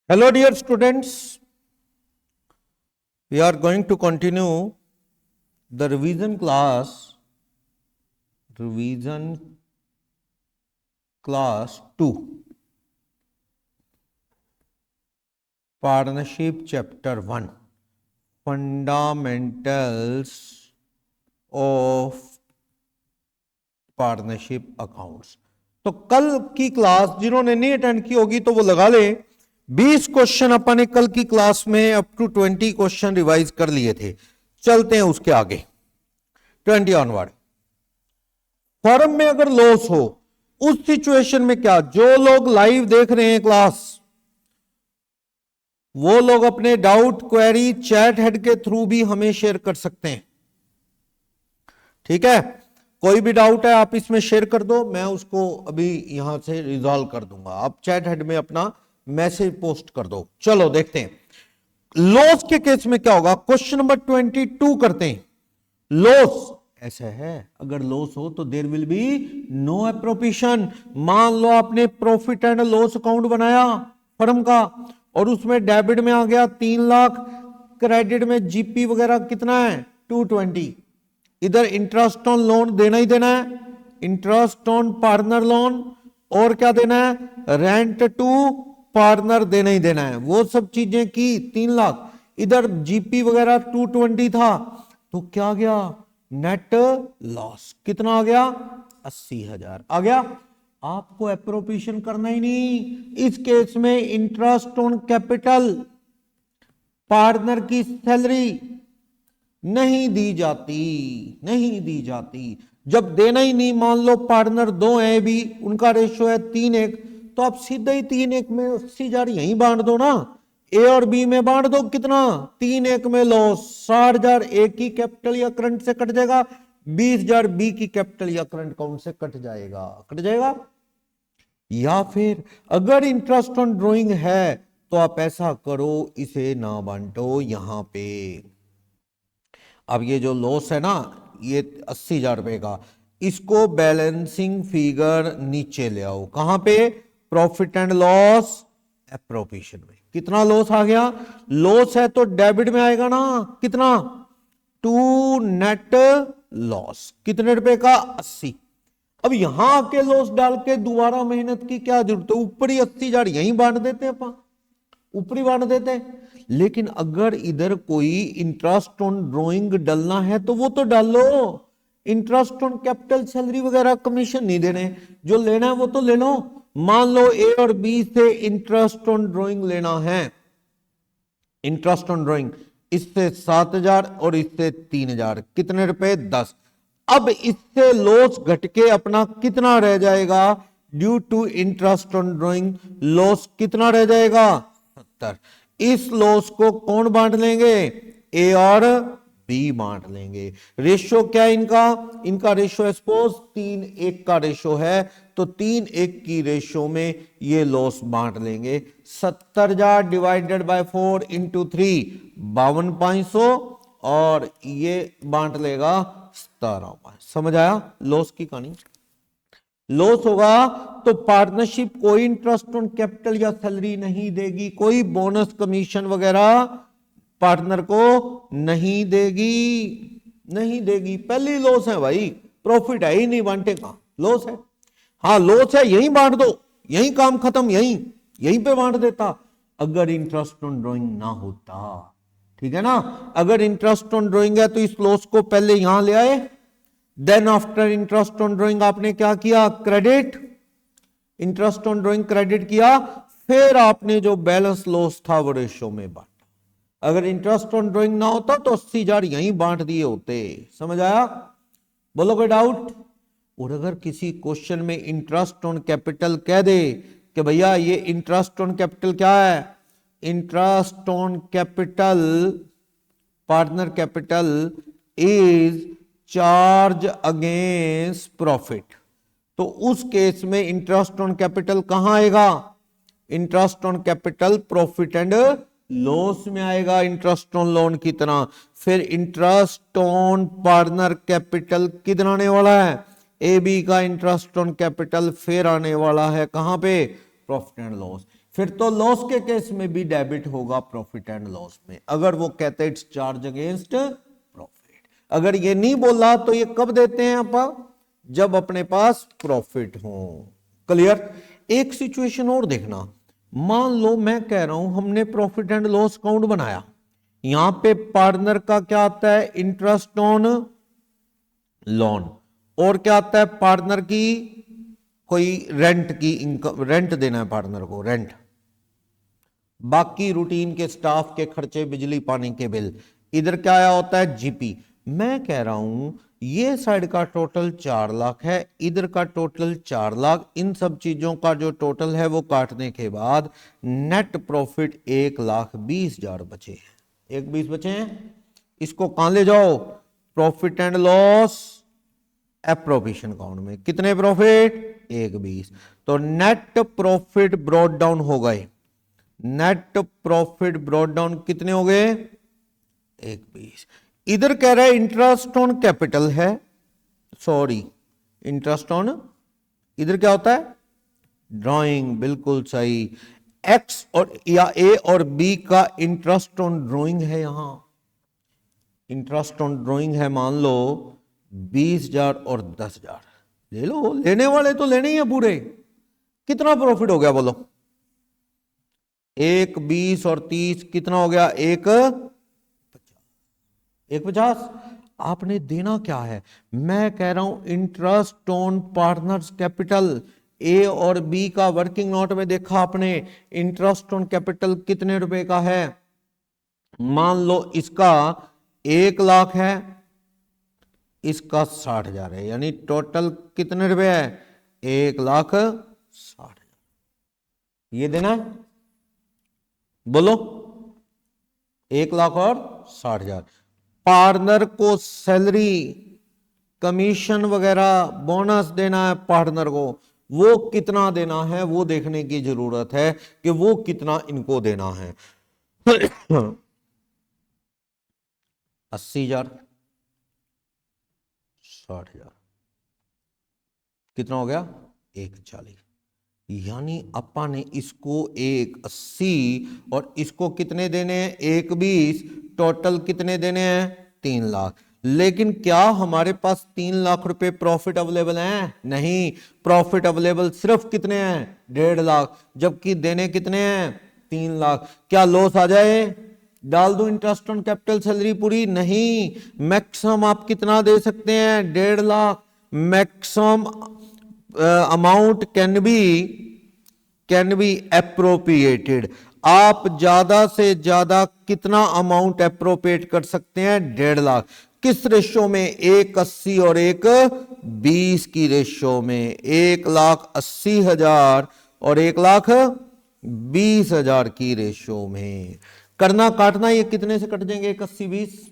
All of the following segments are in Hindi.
Hello, dear students. We are going to continue the revision class 2, Partnership Chapter 1, Fundamentals of Partnership Accounts. तो कल की क्लास जिन्होंने नहीं अटेंड की होगी तो वो लगा ले 20 क्वेश्चन अपन ने कल की क्लास में अप टू 20 क्वेश्चन रिवाइज कर लिए थे। चलते हैं उसके आगे 20 ऑनवर्ड। फर्म में अगर लॉस हो उस सिचुएशन में क्या, जो लोग लाइव देख रहे हैं क्लास वो लोग अपने डाउट क्वेरी चैट हेड के थ्रू भी हमें शेयर कर सकते हैं। ठीक है, कोई भी डाउट है आप इसमें शेयर कर दो, मैं उसको अभी यहां से रिजॉल्व कर दूंगा। आप चैट हेड में अपना मैसेज पोस्ट कर दो। चलो देखते हैं लॉस के केस में क्या होगा। क्वेश्चन नंबर 22 करते हैं। लॉस ऐसा है, अगर लॉस हो तो there will be no appropriation. मान लो आपने प्रॉफिट एंड लॉस अकाउंट बनाया फर्म का और उसमें डेबिट में आ गया 3 लाख, क्रेडिट में जीपी वगैरह कितना है 220। इधर इंटरेस्ट ऑन लोन देना ही देना है, इंटरेस्ट ऑन पार्टनर लोन, और क्या देना है, रेंट टू पार्टनर देना ही देना है। वो सब चीजें की 3 लाख, इधर जीपी वगैरह 220 था, तो क्या आ गया नेट लॉस कितना आ गया 80,000 आ गया। आपको एप्रोप्रिएशन करना ही नहीं। इस केस में इंटरेस्ट ऑन कैपिटल, पार्टनर की सैलरी नहीं दी जाती। जब देना ही नहीं, मान लो पार्टनर 2 है भी, उनका रेशियो है 3:1, तो आप सीधा ही 3:1 में 80,000 यहीं बांट दो ना। ए और बी में बांट दो, कितना 3:1 में लॉस 60,000 ए की कैपिटल या करंट से कट जाएगा, 20,000 बी की कैपिटल या करंट अकाउंट से कट जाएगा। या फिर अगर इंटरेस्ट ऑन ड्रॉइंग है तो आप ऐसा करो, इसे ना बांटो यहां पे। अब ये जो लॉस है ना, ये 80,000 रुपए का, इसको बैलेंसिंग फिगर नीचे ले आओ। कहां पे, प्रॉफिट एंड लॉस एप्रोप्रिएशन में। कितना लॉस आ गया, लॉस है तो डेबिट में आएगा ना, कितना 2 नेट लॉस, कितने रुपए का 80। अब यहां आके लॉस डाल के दोबारा मेहनत की क्या जरूरत है, ऊपर ही 80,000 यहीं बांट देते हैं अपन, ऊपरी बांट देते हैं। लेकिन अगर इधर कोई इंटरेस्ट ऑन ड्रॉइंग डालना है तो वो तो डाल लो। इंटरेस्ट ऑन कैपिटल सैलरी वगैरह कमीशन नहीं देने, जो लेना है वो तो ले लो। मान लो ए और बी से इंटरेस्ट ऑन ड्रॉइंग लेना है, इंटरेस्ट ऑन ड्रॉइंग इससे 7,000 और इससे 3,000, कितने रुपए 10। अब इससे लॉस घटके अपना कितना रह जाएगा, due to interest on drawing loss कितना रह जाएगा 70। इस लॉस को कौन बांट लेंगे, ए और बी बांट लेंगे। रेशियो क्या है इनका रेशियो सपोज 3:1 का रेशियो है, तो 3:1 की रेशियो में ये लॉस बांट लेंगे। 70,000 डिवाइडेड बाय 4 इंटू 3 52,500, और ये बांट लेगा 17,500। समझ आया लॉस की कहानी। लॉस होगा तो पार्टनरशिप कोई इंटरेस्ट ऑन कैपिटल या सैलरी नहीं देगी, कोई बोनस कमीशन वगैरह पार्टनर को नहीं देगी। पहली लॉस है भाई, प्रॉफिट है ही नहीं, बांटेगा लॉस है। हाँ लॉस है, यहीं बांट दो, यहीं काम खत्म, यहीं पे बांट देता अगर इंटरेस्ट ऑन ड्रॉइंग ना होता। ठीक है ना, अगर इंटरेस्ट ऑन ड्रॉइंग है तो इस लॉस को पहले यहां ले आए, then after interest on drawing आपने क्या किया, credit, interest on drawing credit किया, फिर आपने जो बैलेंस लॉस था वो रेशियो में बांटा। अगर इंटरेस्ट ऑन ड्रॉइंग ना होता तो 80,000 यहीं बांट दिए होते। समझ आया, बोलो कोई डाउट। और अगर किसी क्वेश्चन में इंटरेस्ट ऑन कैपिटल कह दे कि भैया ये इंटरेस्ट ऑन कैपिटल क्या है, interest on capital partner capital is charge against profit, तो उस केस में इंटरेस्ट ऑन कैपिटल कहां आएगा, interest on capital profit and loss में आएगा, इंटरेस्ट ऑन लोन की तरह। फिर इंटरेस्ट ऑन पार्टनर कैपिटल कितना आने वाला है, ए बी का इंटरेस्ट ऑन कैपिटल फिर आने वाला है कहां पे, प्रॉफिट एंड लॉस। फिर तो लॉस के केस में भी डेबिट होगा प्रॉफिट एंड लॉस में, अगर वो कहते इट्स चार्ज अगेंस्ट प्रॉफिट। अगर ये नहीं बोला तो ये कब देते हैं आप, जब अपने पास प्रॉफिट हो। क्लियर। एक सिचुएशन और देखना, मान लो मैं कह रहा हूं हमने प्रॉफिट एंड लॉस अकाउंट बनाया, यहां पे पार्टनर का क्या आता है, इंटरेस्ट ऑन लोन, और क्या आता है पार्टनर की कोई रेंट की इनकम, रेंट देना है पार्टनर को, रेंट, बाकी रूटीन के स्टाफ के खर्चे, बिजली पानी के बिल। इधर क्या आया होता है जीपी। मैं कह रहा हूं ये साइड का टोटल 4 लाख है, इधर का टोटल 4 लाख, इन सब चीजों का जो टोटल है वो काटने के बाद नेट प्रॉफिट 1,20,000 बचे हैं, 1,20 बचे हैं। इसको कहां ले जाओ, profit and loss appropriation account में। कितने प्रॉफिट, 1,20। तो नेट प्रॉफिट ब्रॉट डाउन हो गए, नेट प्रॉफिट ब्रॉट डाउन कितने हो गए, 1,20। इधर कह रहा है इंटरेस्ट ऑन कैपिटल है, सॉरी इंटरेस्ट ऑन, इधर क्या होता है ड्राइंग, बिल्कुल सही। एक्स और या ए और बी का इंटरेस्ट ऑन ड्राइंग है, यहां इंटरेस्ट ऑन ड्राइंग है, मान लो 20,000 और 10,000 ले लो, लेने वाले तो लेने ही है पूरे। कितना प्रॉफिट हो गया बोलो, 1,20 और 30 कितना हो गया, 1,50। आपने देना क्या है, मैं कह रहा हूं इंटरेस्ट ऑन पार्टनर्स कैपिटल। ए और बी का वर्किंग नोट में देखा आपने, इंटरेस्ट ऑन कैपिटल कितने रुपए का है, मान लो इसका 1 लाख है, इसका 60,000 है, यानी टोटल कितने रुपए है, 1,60,000। ये देना है बोलो, 1 लाख और 60,000। पार्टनर को सैलरी, कमीशन वगैरह, बोनस देना है पार्टनर को, वो कितना देना है वो देखने की जरूरत है कि वो कितना इनको देना है। 80,000, 60,000 कितना हो गया, 1,40। यानी अपा ने इसको 1,80 और इसको कितने देने हैं, 1,20, टोटल कितने देने हैं, 3 लाख। लेकिन क्या हमारे पास 3 लाख रुपए प्रॉफिट अवेलेबल हैं, नहीं, प्रॉफिट अवेलेबल सिर्फ कितने हैं, 1.5 लाख, जबकि देने कितने हैं, 3 लाख। क्या लॉस आ जाए, डाल दो इंटरेस्ट ऑन कैपिटल सैलरी पूरी, नहीं, मैक्सिमम आप कितना दे सकते हैं, 1.5 lakh. Maximum amount can be appropriated. आप ज्यादा से ज्यादा कितना अमाउंट एप्रोप्रिएट कर सकते हैं, 1.5 लाख। किस रेशो में, 1,80 और 1,20 की रेशो में, 1,80,000 और 1,20,000 की रेशो में। करना काटना, ये कितने से कट जाएंगे, 1,80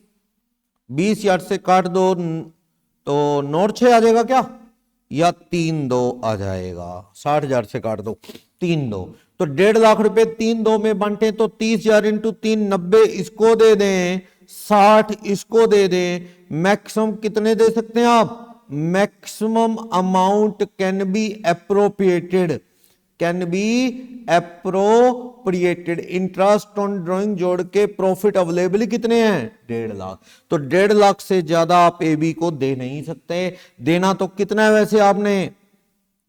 20 यार्ड से काट दो तो 9/6 आ जाएगा क्या, या 3/2 आ जाएगा, 60,000 से काट दो 3/2, तो 1.5 लाख रुपए 3/2 में बांटे तो 30,000 इंटू 3 90, इसको दे दें 60, इसको दे दें। मैक्सिमम कितने दे सकते हैं आप, maximum amount can be appropriated, can be appropriated. Interest on drawing जोड़ के प्रॉफिट अवेलेबल कितने हैं, 1.5 लाख। तो 1.5 लाख से ज्यादा आप ए बी को दे नहीं सकते। देना तो कितना है वैसे आपने,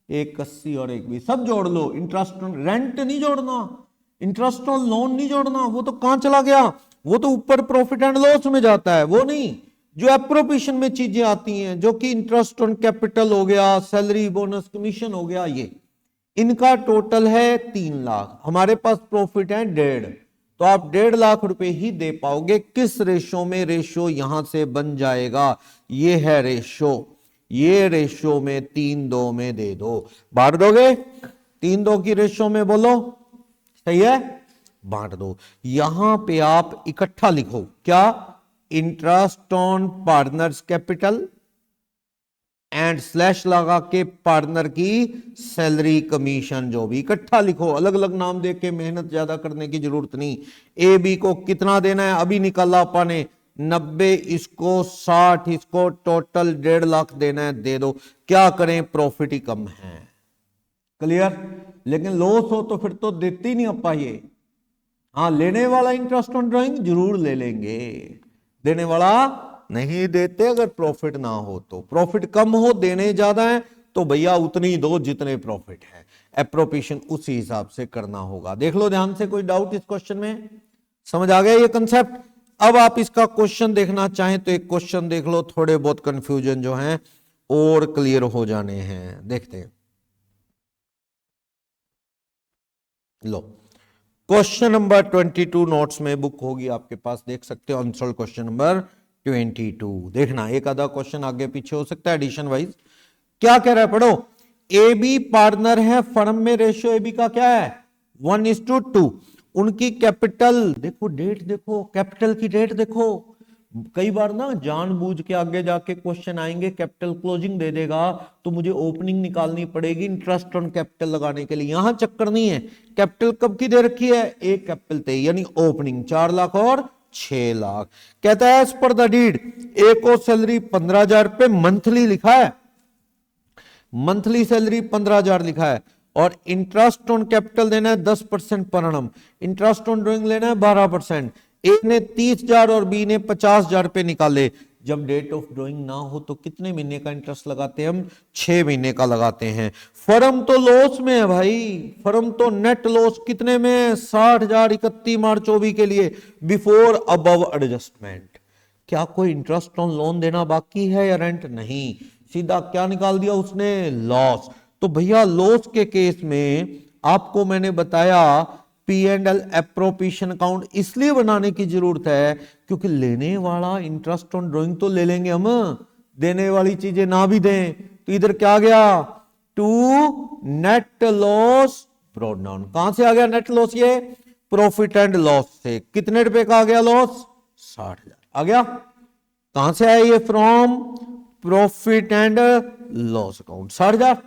1,80 और 1,20 सब जोड़ लो। इंटरेस्ट ऑन रेंट नहीं जोड़ना, इंटरेस्ट ऑन लोन नहीं जोड़ना, वो तो कहां चला गया, वो तो ऊपर प्रॉफिट एंड लॉस में जाता है, वो नहीं। जो एप्रोप्रिएशन में चीजें आती हैं, जो कि इंटरेस्ट ऑन कैपिटल हो गया, सैलरी, बोनस, कमीशन हो गया, ये इनका टोटल है 3 लाख, हमारे पास प्रॉफिट है 1.5, तो आप 1.5 लाख रुपए ही दे पाओगे। किस रेशो में, रेशो यहां से बन जाएगा, ये है रेशो, ये रेशो में 3/2 में दे दो। बांट दोगे 3/2 की रेशो में, बोलो सही है, बांट दो। यहां पे आप इकट्ठा लिखो, क्या, interest on partners capital and slash लगा के पार्टनर की सैलरी, कमीशन, जो भी इकट्ठा लिखो, अलग अलग नाम दे के मेहनत ज्यादा करने की जरूरत नहीं। ए बी को कितना देना है, अभी निकाला अपन ने 90, इसको 60, इसको टोटल 1.5 लाख देना है, दे दो। क्या करें, प्रॉफिट ही कम है। क्लियर। लेकिन लॉस हो तो फिर तो देते ही नहीं अपा ये। हाँ, लेने वाला इंटरेस्ट ऑन ड्राइंग जरूर ले लेंगे, देने वाला नहीं देते अगर प्रॉफिट ना हो तो। प्रॉफिट कम हो, देने ज्यादा है तो भैया उतनी दो जितने प्रॉफिट है, एप्रोप्रिएशन उसी हिसाब से करना होगा। देख लो ध्यान से, कोई डाउट इस क्वेश्चन में? समझ आ गया ये कंसेप्ट? अब आप इसका क्वेश्चन देखना चाहें तो एक क्वेश्चन देख लो, थोड़े बहुत कंफ्यूजन जो हैं और क्लियर हो जाने हैं। देखते हैं, लो क्वेश्चन नंबर 22 नोट्स में बुक होगी आपके पास, देख सकते हो आंसर क्वेश्चन नंबर 22। देखना, एक आधा क्वेश्चन आगे पीछे हो सकता है एडिशन वाइज। क्या कह रहा है, पढ़ो। ए बी पार्टनर है फर्म में, रेशियो ए बी का क्या है 1:2। उनकी कैपिटल देखो, डेट देखो, कैपिटल की डेट देखो। कई बार ना जानबूझ के आगे जाके क्वेश्चन आएंगे, कैपिटल क्लोजिंग दे देगा तो मुझे ओपनिंग निकालनी पड़ेगी इंटरेस्ट ऑन कैपिटल लगाने के लिए। यहां चक्कर नहीं है, कैपिटल कब की दे रखी है, एक कैपिटल थे यानी ओपनिंग 4 लाख और 6 लाख। कहता है एज पर द डीड ए को सैलरी 15,000 रुपए मंथली लिखा है, मंथली सैलरी 15,000 लिखा है, और इंटरेस्ट ऑन कैपिटल देना है 10% पर annum, इंटरेस्ट ऑन ड्राइंग लेना है 12%। ए ने 30,000 और बी ने 50,000 रुपए निकाले। जब डेट ऑफ ड्राइंग ना हो तो कितने महीने का इंटरेस्ट लगाते हैं हम, 6 महीने का लगाते हैं। फर्म तो लॉस में है भाई, फर्म तो नेट लॉस कितने में, 60,000 31 मार्च 24 के लिए, बिफोर अबव एडजस्टमेंट। क्या कोई इंटरेस्ट ऑन लोन देना बाकी है या रेंट? नहीं, सीधा क्या निकाल दिया उसने, लॉस। तो भैया लॉस के केस में आपको मैंने बताया P&L एप्रोप्रिएशन अकाउंट इसलिए बनाने की जरूरत है क्योंकि लेने वाला इंटरेस्ट ऑन ड्राइंग तो ले लेंगे हम, देने वाली चीजें ना भी दें तो इधर क्या आ गया, to net loss brought down. कहां से आ गया नेट लॉस, ये प्रॉफिट एंड लॉस से। कितने रुपए का आ गया लॉस, 60,000 आ गया। कहां से आया ये, from profit and loss account 60,000।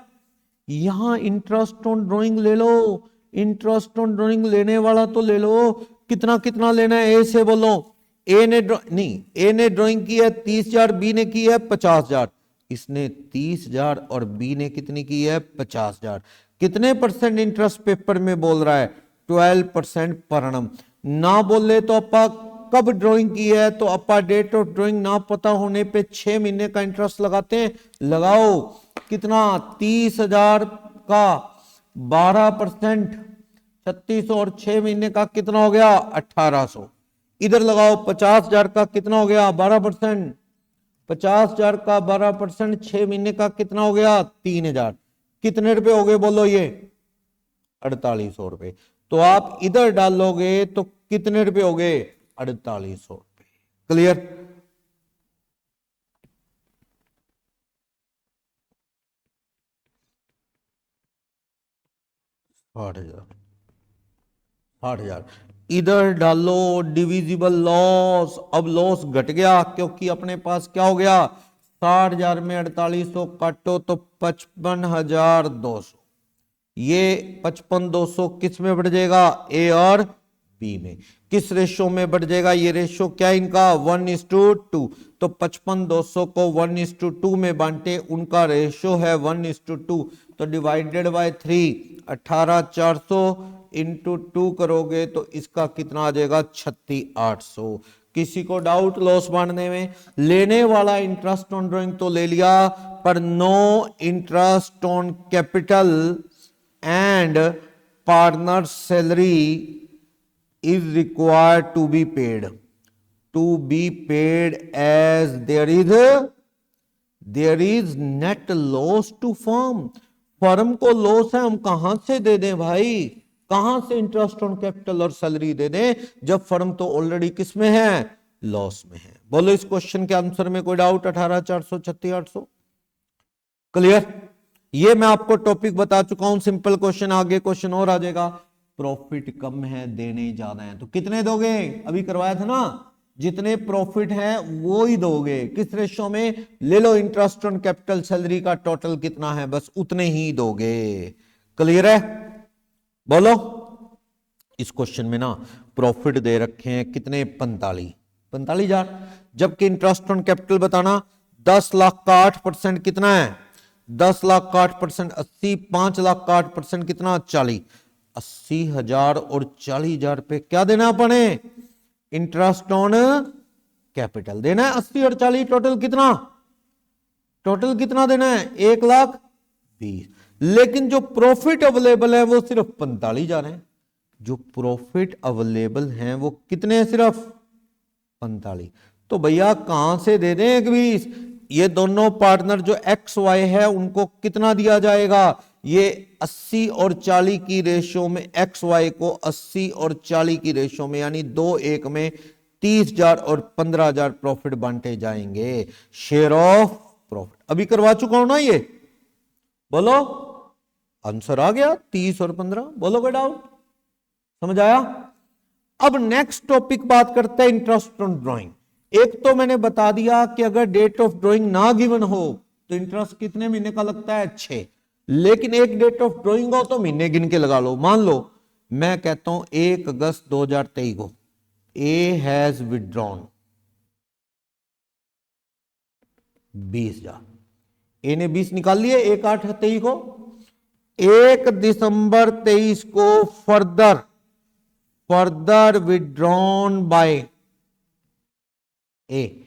यहां इंटरेस्ट ऑन ड्राइंग ले लो, इंटरेस्ट ऑन ड्राइंग लेने वाला तो ले लो, कितना कितना लेना है, ए से बोलो। ए ने नहीं, ए ने ड्राइंग की है 30,000, बी ने की है 50,000। इसने 30,000 और बी ने कितनी की है 50,000। कितने परसेंट इंटरेस्ट पेपर में बोल रहा है, 12% पर annum। ना बोले तो अपा कब ड्राइंग की है, तो अपा डेट ऑफ ड्राइंग ना पता होने पे 6 महीने का इंटरेस्ट लगाते हैं। लगाओ कितना, 30,000 का 12%, 3600, और 6 महीने का कितना हो गया 1800। इधर लगाओ 50,000 का कितना हो गया 12%, 50,000 का 12%, 6 महीने का कितना हो गया 3,000। कितने रुपए हो गए बोलो, ये 4800 रुपए। तो आप इधर डालोगे तो कितने रुपए हो गए, 4800 रुपए। क्लियर? 60,000 इधर डालो, डिविजिबल लॉस। अब लॉस घट गया क्योंकि अपने पास क्या हो गया, 60,000 में 4800 काटो तो 55,200। ये 55,200 किस में बढ़ जाएगा, ए और बी में। किस रेशो में बढ़ जाएगा, ये रेशो क्या है इनका 1:2। तो 55,200 को 1:2 में बांटे, उनका रेशो है 1:2। तो डिवाइडेड बाय 3, 18,400 इंटू 2 करोगे तो इसका कितना आ जाएगा 36,800। किसी को डाउट लॉस बांटने में? लेने वाला इंटरेस्ट ऑन ड्राइंग तो ले लिया, पर no interest on capital and partner salary is required to be paid as there is net loss to firm। Firm को लॉस है, हम कहां से दे दें भाई, कहां से इंटरेस्ट ऑन कैपिटल और सैलरी दे दें जब फर्म तो ऑलरेडी किस में है, लॉस में है। बोलो इस क्वेश्चन के आंसर में कोई डाउट, 18,400, 36,800। क्लियर? ये मैं आपको टॉपिक बता चुका हूं, सिंपल क्वेश्चन। आगे क्वेश्चन और आ जाएगा, प्रॉफिट कम है देने ज्यादा है तो कितने दोगे, अभी करवाया था ना, जितने प्रॉफिट है वो ही दोगे। किस रेशो में, ले लो इंटरेस्ट ऑन कैपिटल सैलरी का टोटल कितना है, बस उतने ही दोगे। क्लियर है? बोलो। इस क्वेश्चन में ना प्रॉफिट दे रखे हैं कितने, 45,000, जबकि इंटरेस्ट ऑन कैपिटल बताना 10 लाख का 8% कितना है 10 लाख का 8%, 80, 5 लाख का 8% कितना 40, 80,000 और 40,000 पे क्या देना अपने, इंटरेस्ट ऑन कैपिटल देना है। 80 और 40 टोटल कितना देना है, 1,20,000। लेकिन जो प्रॉफिट अवेलेबल है वो सिर्फ 45,000 है। जो प्रॉफिट अवेलेबल हैं वो कितने हैं, सिर्फ 45। तो भैया कहां से दे दें 1,20,000? ये दोनों पार्टनर जो एक्स वाई है उनको कितना दिया जाएगा, ये 80 और 40 की रेशियो में, एक्स वाई को 80 और 40 की रेशियो में, यानी 2:1 में 30,000 और 15,000 प्रॉफिट बांटे जाएंगे, शेयर ऑफ प्रॉफिट। अभी करवा चुका हूं ना ये, बोलो आंसर आ गया 30 और 15, बोलो कोई डाउट, समझ आया? अब नेक्स्ट टॉपिक बात करते हैं इंटरेस्ट ऑन ड्राइंग। एक तो मैंने बता दिया कि अगर डेट ऑफ ड्राइंग ना गिवन हो तो इंटरेस्ट कितने महीने का लगता है, 6। लेकिन एक डेट ऑफ ड्राइंग हो तो महीने गिन के लगा लो। मान लो मैं कहता हूं 1 अगस्त 2023 को ए हैज विड्रॉन 20,000, ए ने 20 निकाल लिए 1/8/23 को। 1 दिसंबर 23 को फर्दर विड्रॉन बाय ए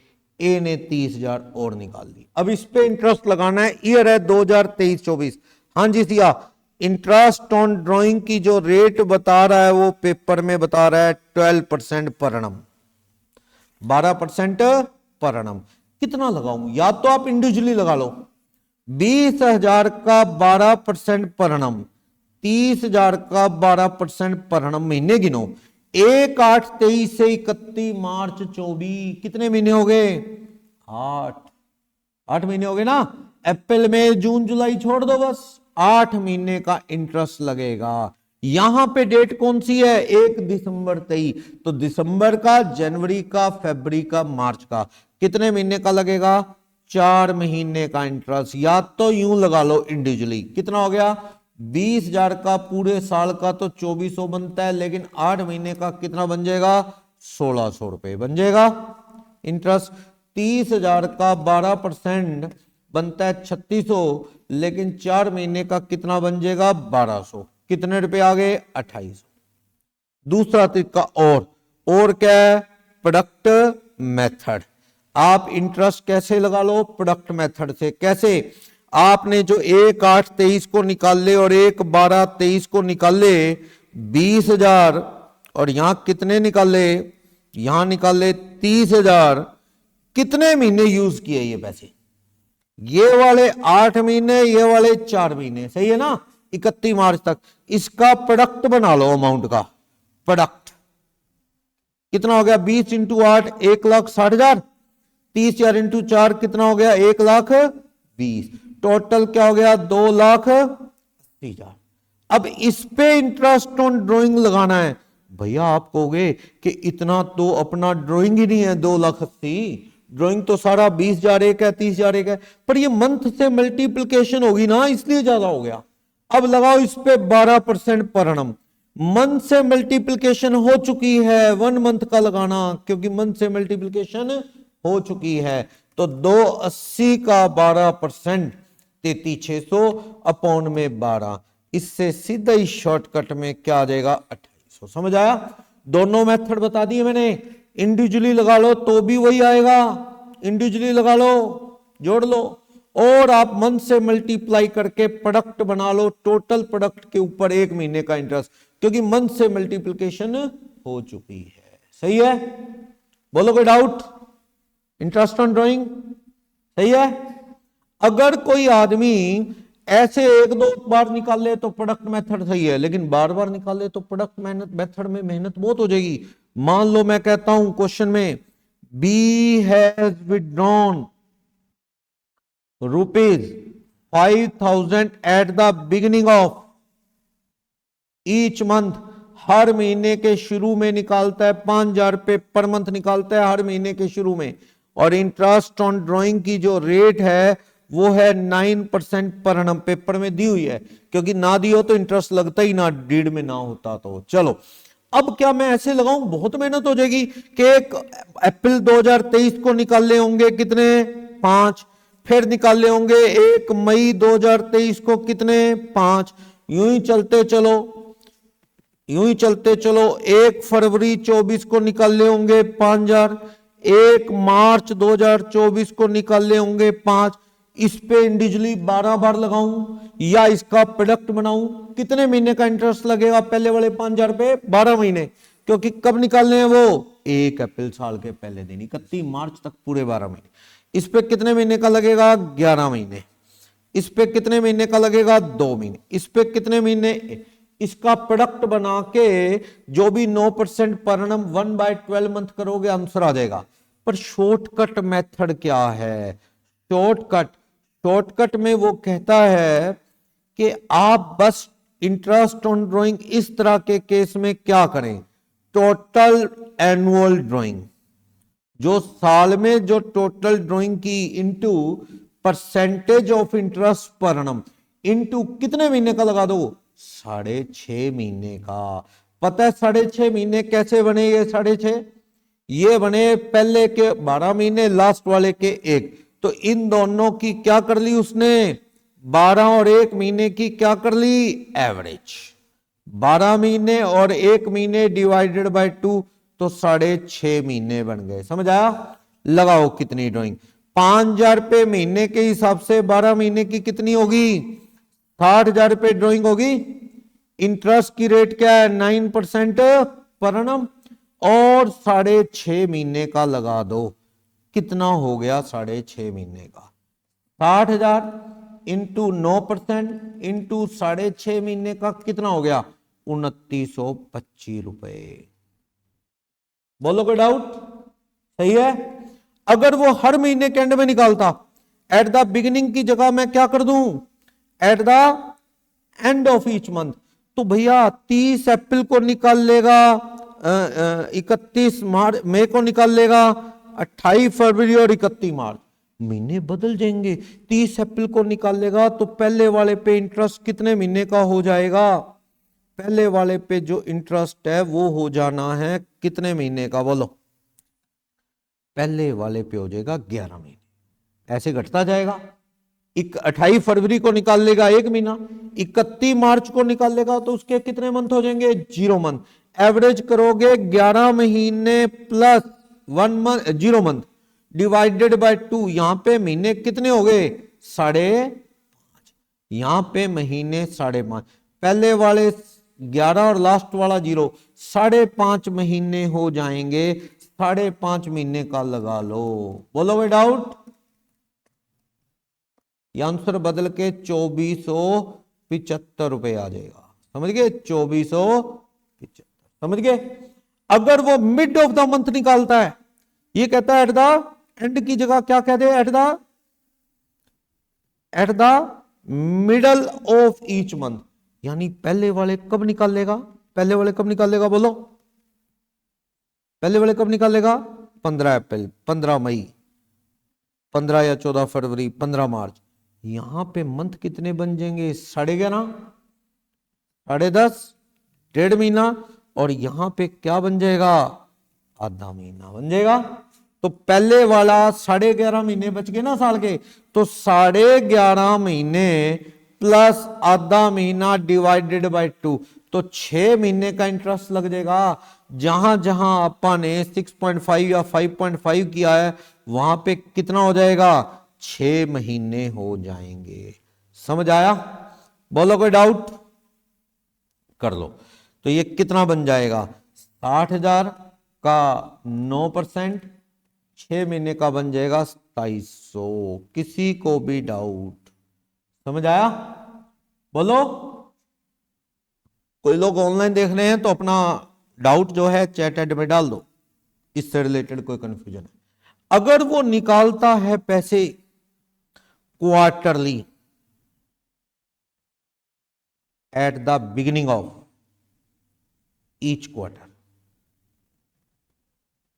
ने 30,000 और निकाल ली। अब इस पे इंटरेस्ट लगाना है, ईयर है 2023-24। हाँ जी सिया, इंटरेस्ट ऑन ड्राइंग की जो रेट बता रहा है वो पेपर में बता रहा है 12% पर annum, 12% पर annum। कितना लगाऊं, या तो आप इंडिविजुअली लगा लो, 20,000 का 12% पर annum, 30,000 का 12% पर annum, महीने गिनो, 1/8/23 से 31 मार्च 24, कितने महीने हो गए, 8 महीने हो गए ना। अप्रैल में जून जुलाई छोड़ दो, बस 8 महीने का इंटरेस्ट लगेगा। यहां पे डेट कौन सी है, 1 दिसंबर 23, तो दिसंबर का, जनवरी का, फरवरी का, मार्च का, कितने महीने का लगेगा, 4 महीने का इंटरेस्ट। या तो यूं लगा लो इंडिविजुअली, कितना हो गया, 20,000 का पूरे साल का तो 2400 बनता है, लेकिन 8 महीने का कितना बन जाएगा, 1,600 रुपए बन जाएगा इंटरेस्ट। 30,000 का 12% बनता है 3,600, लेकिन 4 महीने का कितना बन जाएगा, 1,200, कितने रुपए आ गए, 2,800। दूसरा तरीका और क्या है, प्रोडक्ट मेथड। आप इंटरेस्ट कैसे लगा लो, प्रोडक्ट मेथड से। कैसे, आपने जो 1/8/23 को निकाले और 1/12/23 को निकाले 20,000, और यहां कितने निकाले, यहां निकाले 30,000, कितने महीने यूज किए ये पैसे, ये वाले 8 महीने, ये वाले 4 महीने, सही है ना, 31 मार्च तक। इसका प्रोडक्ट बना लो, अमाउंट का प्रोडक्ट कितना हो गया, 20 × 8 1,60,000, 30,000 × 4 कितना हो गया, 1,20,000, टोटल क्या हो गया, 2,80,000। अब इस पे इंटरेस्ट ऑन ड्राइंग लगाना है। भैया आप कहोगे कि इतना तो अपना ड्राइंग ही नहीं है, 2,80,000, ड्राइंग तो सारा 20,000 एक है, 30,000 एक है, पर ये मंथ से मल्टीप्लिकेशन होगी ना, इसलिए ज्यादा हो गया। अब लगाओ इस पे 12% पर annum, मंथ से मल्टीप्लिकेशन हो चुकी है, 1 मंथ का लगाना, क्योंकि मंथ से मल्टीप्लिकेशन हो चुकी है। तो 280 का 12%, 33,600 अपॉन में 12, इससे सीधा ही शॉर्टकट में क्या आ जाएगा, 2,800। समझ आया? दोनों मेथड बता दिए मैंने। इंडिविजुअली लगा लो तो भी वही आएगा, इंडिविजुअली लगा लो, जोड़ लो, और आप मंथ से मल्टीप्लाई करके प्रोडक्ट बना लो, टोटल प्रोडक्ट के ऊपर 1 महीने का इंटरेस्ट, क्योंकि मंथ से मल्टीप्लिकेशन हो चुकी है। सही है, बोलो कोई डाउट? इंटरेस्ट ऑन ड्राइंग सही है। अगर कोई आदमी ऐसे 1-2 बार निकाल ले तो प्रोडक्ट मेथड सही है, लेकिन बार बार निकाल ले तो प्रोडक्ट मेथड में मेहनत बहुत हो जाएगी। मान लो मैं कहता हूं क्वेश्चन में, B has withdrawn ₹5,000 at the beginning of each month, हर महीने के शुरू में निकालता है 5,000 रुपए पर मंथ निकालता है हर महीने के शुरू में, और इंटरेस्ट ऑन ड्राइंग की जो रेट है वो है 9% पर annum, पेपर में दी हुई है, क्योंकि ना दी हो तो इंटरेस्ट लगता ही ना, डीड में ना होता तो। चलो अब क्या मैं ऐसे लगाऊं, बहुत मेहनत हो जाएगी कि 1 अप्रैल 2023 को निकालने होंगे कितने, 5, फिर निकाले होंगे 1 मई 2023 को कितने 5, यूं ही चलते चलो, यूं ही चलते चलो 1 फरवरी 24 को निकाले होंगे 5000, 1 मार्च 2024 को निकाले होंगे 5। इस पे इंडिविजुअली 12 बार लगाऊं या इसका प्रोडक्ट बनाऊं, कितने महीने का इंटरेस्ट लगेगा पहले वाले 5000 पे 12 महीने, क्योंकि कब निकालने हैं वो 1 अप्रैल साल के पहले दिन 31 मार्च तक पूरे 12 महीने। इस पे कितने महीने का लगेगा 11 महीने, इस पे कितने महीने का लगेगा 2 महीने, इस पे कितने महीने, इसका प्रोडक्ट बना के जो भी 9% पर एनम 1/12 मंथ करोगे आंसर आ जाएगा। पर शॉर्टकट मेथड क्या है, शॉर्टकट में वो कहता है कि आप बस इंटरेस्ट ऑन ड्राइंग इस तरह के केस में क्या करें, टोटल एनुअल ड्राइंग, जो साल में जो टोटल ड्राइंग की into percentage of interest per annum into कितने महीने का लगा दो 6.5 महीने का। पता है 6.5 महीने कैसे बने, ये 6.5 ये बने पहले के 12 महीने लास्ट वाले के 1, तो इन दोनों की क्या कर ली उसने 12 और 1 महीने की क्या कर ली एवरेज, 12 महीने और 1 महीने डिवाइडेड बाय 2 तो 6.5 महीने बन गए। समझ आया, लगाओ कितनी ड्राइंग 5000 रुपए महीने के हिसाब से 12 महीने की कितनी होगी 60,000 रुपए ड्राइंग होगी। इंटरेस्ट की रेट क्या है 9% पर एनम और 6.5 महीने का लगा दो, कितना हो गया 6.5 महीने का 60,000 इंटू 9% इंटू 6.5 महीने का कितना हो गया 2925 रुपए। बोलो कोई डाउट, सही है। अगर वो हर महीने के एंड में निकालता, एट द बिगिनिंग की जगह मैं क्या कर दूं eight the end of each month, तो भैया 30 अप्रैल को निकाल लेगा, 31 मई को निकाल लेगा, 28 फरवरी और 31 मार्च, महीने बदल जाएंगे। 30 अप्रैल को निकाल लेगा तो पहले वाले पे इंटरेस्ट कितने महीने का हो जाएगा, पहले वाले पे जो इंटरेस्ट है वो हो जाना है कितने महीने का, बोलो पहले वाले पे हो जाएगा 11 महीने, ऐसे घटता जाएगा। 28 फरवरी को निकाल लेगा 1 महीना, 31 मार्च को निकाल लेगा तो उसके कितने मंथ हो जाएंगे 0 मंथ। एवरेज करोगे 11 महीने plus 1 month 0 month divided by 2, यहां पे महीने कितने हो गए 5.5, यहां पे महीने 5.5, पहले वाले 11 और लास्ट वाला 0, 5.5 महीने हो जाएंगे, 5.5 महीने का लगा लो। बोलो भाई डाउट, ये आंसर बदल के 2475 रुपए आ जाएगा। समझ गए 2475, समझ गए। अगर वो मिड ऑफ द मंथ निकालता है, ये कहता है एट द एंड की जगह क्या कह दे at the middle of each month, यानी पहले वाले कब निकालेगा, पहले वाले कब निकालेगा बोलो, पहले वाले कब निकालेगा 15 अप्रैल, 15 मई, 15 या 14 फरवरी, 15 मार्च, यहां पे मंथ कितने बन जाएंगे 11.5, 10.5, 1.5 महीना, और यहां पे क्या बन जाएगा आधा महीना बन जाएगा। तो पहले वाला 11.5 महीने बच गए ना साल के, तो 11.5 महीने प्लस आधा महीना डिवाइडेड बाय 2, तो 6 महीने का इंटरेस्ट लग जाएगा। जहां जहां अपन ने 6.5 या 5.5 किया है वहां पे कितना हो जाएगा 6 महीने हो जाएंगे। समझ आया, बोलो कोई डाउट कर लो। तो ये कितना बन जाएगा 60,000 का 9%, 6 महीने का बन जाएगा 2700। किसी को भी डाउट, समझ आया बोलो। कोई लोग ऑनलाइन देख रहे हैं तो अपना डाउट जो है चैट ऐड में डाल दो, इससे रिलेटेड कोई कंफ्यूजन है। अगर वो निकालता है पैसे quarterly eight the beginning of each quarter,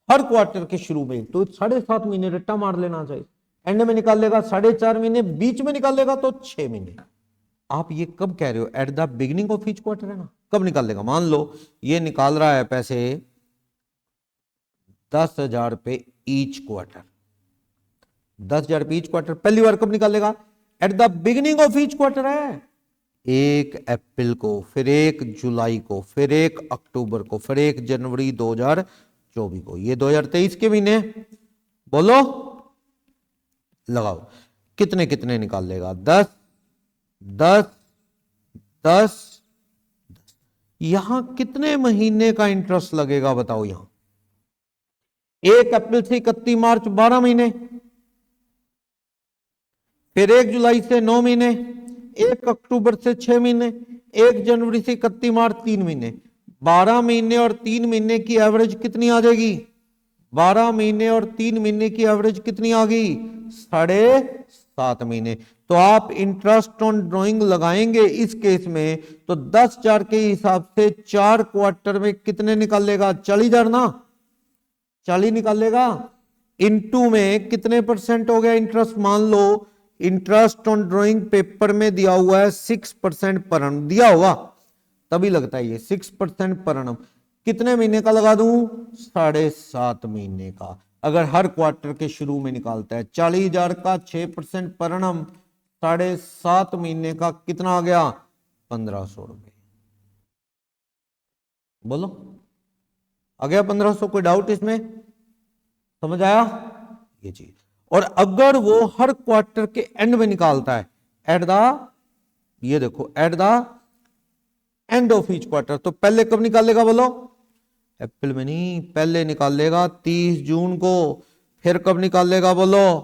her quarter के शुरू में, तो 7.5 महीने रट्टा मार लेना चाहिए। एंड में निकाल लेगा 4.5 महीने, बीच में निकाल लेगा तो 6 महीने। आप ये कब कह रहे हो eight the beginning of each quarter है ना, कब निकाल लेगा। मान लो ये निकाल रहा है पैसे 10,000 रुपए ईच क्वार्टर, 10,000 पे ईच क्वार्टर। पहली बार कब निकालेगा? At the beginning of each quarter है, 1 अप्रैल को, फिर 1 जुलाई को, फिर 1 अक्टूबर को, फिर 1 जनवरी 2024 को। ये 2023 के महीने। बोलो, लगाओ, कितने कितने निकाल लेगा? 10 10 10 10। यहां कितने महीने का इंटरेस्ट लगेगा बताओ? यहां 1 अप्रैल से 31 मार्च 12 महीने, फिर 1 जुलाई से 9 महीने, 1 अक्टूबर से 6 महीने, 1 जनवरी से 31 मार्च 3 महीने। 12 महीने और 3 महीने की एवरेज कितनी आ जाएगी? 12 महीने और 3 महीने की एवरेज कितनी आ गई? 7.5 महीने। तो आप इंटरेस्ट ऑन ड्रॉइंग लगाएंगे इस केस में तो 10,000 के हिसाब से 4 क्वार्टर में कितने निकाल लेगा? 40,000 ना, 40 निकाल लेगा। इनटू में कितने परसेंट हो गया इंटरेस्ट? मान लो इंटरेस्ट ऑन ड्रॉइंग पेपर में दिया हुआ है 6% पर annum दिया हुआ, तभी लगता है ये 6% पर annum। कितने महीने का लगा दूं? 7.5 महीने का। अगर हर क्वार्टर के शुरू में निकालता है 40,000 का 6% पर annum, 7.5 महीने का कितना आ गया? 1,500 रुपए। बोलो, आ गया 1,500? कोई डाउट इसमें? समझ आया ये चीज? और अगर वो हर क्वार्टर के एंड में निकालता है, एट द, ये देखो, eight the end of each quarter, तो पहले कब निकालेगा? बोलो, अप्रैल में नहीं, पहले निकालेगा 30 जून को। फिर कब निकालेगा? बोलो,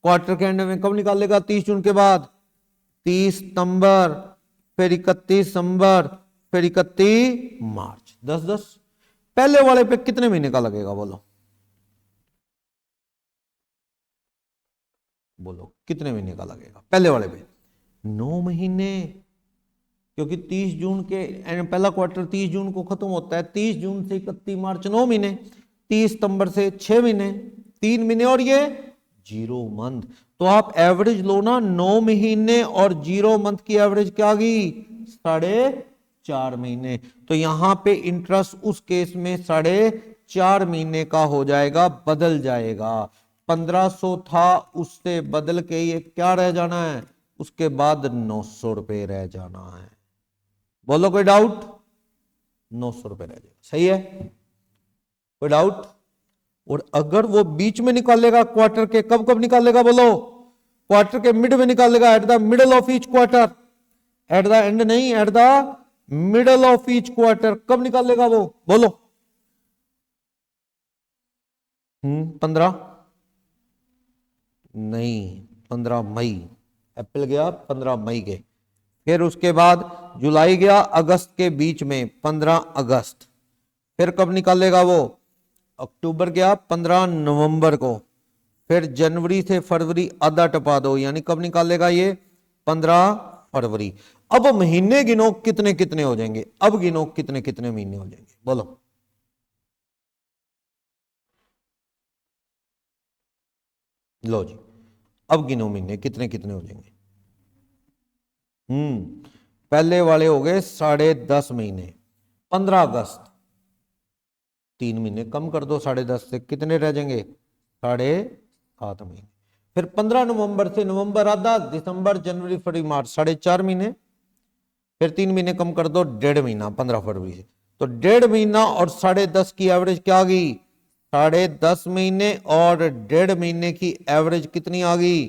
क्वार्टर के एंड में कब निकालेगा? 30 जून के बाद 30 सितंबर, फिर 31 दिसंबर, फिर 31 मार्च। 10-10। पहले वाले पे कितने महीने का लगेगा? बोलो बोलो, कितने महीने का लगेगा पहले वाले पे? 9 महीने, क्योंकि 30 जून के पहला क्वार्टर 30 जून को खत्म होता है। 30 जून से 31 मार्च 9 महीने, 30 सितंबर से 6 महीने, 3 महीने और ये 0 मंथ। तो आप एवरेज लो ना, 9 महीने और 0 मंथ की एवरेज क्या आ गई? 4.5 महीने। तो यहां पे इंटरेस्ट उस केस में 4.5 महीने का हो जाएगा, बदल जाएगा। 1,500 था, उससे बदल के ये क्या रह जाना है? उसके बाद 900 रुपए रह जाना है। बोलो, कोई डाउट? 900 रुपए रह जाएगा, सही है? कोई डाउट? और अगर वो बीच में निकालेगा क्वार्टर के, कब कब निकालेगा? बोलो, क्वार्टर के मिड में निकालेगा, at the middle of each quarter, at the end नहीं, at the middle of each quarter. कब निकालेगा वो? बोलो। 15 नहीं, 15 मई। अप्रैल गया 15 मई के, फिर उसके बाद जुलाई गया अगस्त के बीच में 15 अगस्त। फिर कब निकालेगा वो? अक्टूबर गया 15 नवंबर को, फिर जनवरी से फरवरी आधा टपा दो, यानी कब निकालेगा ये? 15 फरवरी। अब महीने गिनो कितने कितने हो जाएंगे, अब गिनो कितने कितने महीने हो जाएंगे। बोलो, लो जी, अब गिनो महीने कितने कितने हो जाएंगे। पहले वाले हो गए 10.5 महीने। 15 अगस्त, 3 महीने कम कर दो 10.5 से, कितने रह जाएंगे? 7.5 महीने। फिर 15 नवंबर से नवंबर आधा, दिसंबर, जनवरी, फरवरी, मार्च, 4.5 महीने। फिर 3 महीने कम कर दो, 1.5 महीना, 15 फरवरी से। तो 1.5 महीना और 10.5 की एवरेज क्या आ गई? 10.5 महीने और 1.5 महीने की एवरेज कितनी आ गई?